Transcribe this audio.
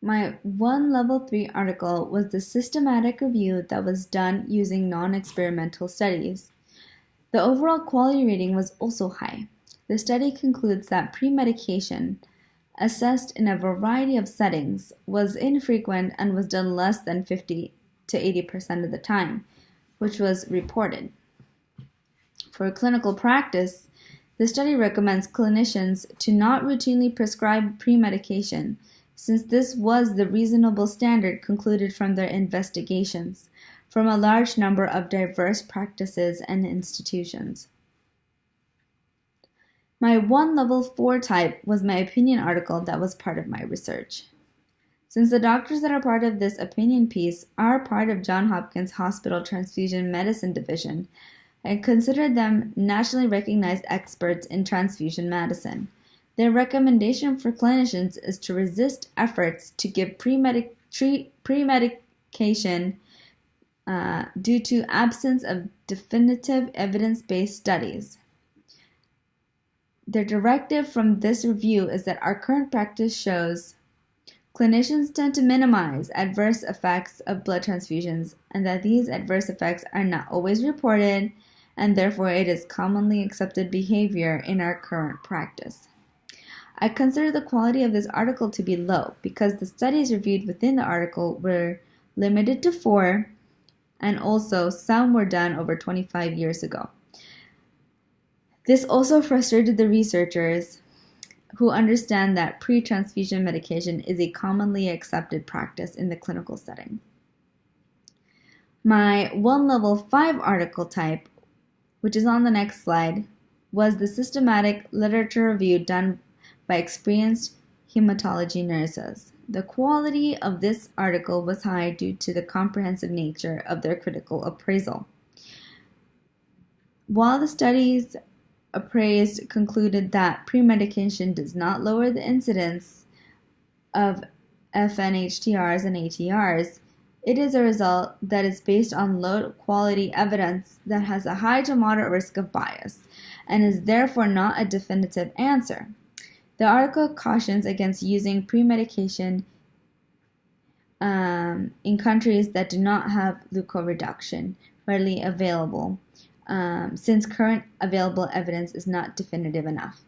My one level 3 article was the systematic review that was done using non-experimental studies. The overall quality rating was also high. The study concludes that pre-medication, assessed in a variety of settings, was infrequent and was done less than 50 to 80% of the time, which was reported. For clinical practice, the study recommends clinicians to not routinely prescribe pre-medication, since this was the reasonable standard concluded from their investigations from a large number of diverse practices and institutions. My one level 4 type was my opinion article that was part of my research. Since the doctors that are part of this opinion piece are part of Johns Hopkins Hospital Transfusion Medicine Division, I consider them nationally recognized experts in transfusion medicine. Their recommendation for clinicians is to resist efforts to give pre-medication due to absence of definitive evidence-based studies. Their directive from this review is that our current practice shows clinicians tend to minimize adverse effects of blood transfusions and that these adverse effects are not always reported, and therefore it is commonly accepted behavior in our current practice. I consider the quality of this article to be low because the studies reviewed within the article were limited to 4, and also some were done over 25 years ago. This also frustrated the researchers who understand that pre-transfusion medication is a commonly accepted practice in the clinical setting. My one level 5 article type, which is on the next slide, was the systematic literature review done by experienced hematology nurses. The quality of this article was high due to the comprehensive nature of their critical appraisal. While the studies appraised concluded that pre-medication does not lower the incidence of FNHTRs and ATRs, it is a result that is based on low-quality evidence that has a high to moderate risk of bias and is therefore not a definitive answer. The article cautions against using pre-medication in countries that do not have leukoreduction readily available, since current available evidence is not definitive enough.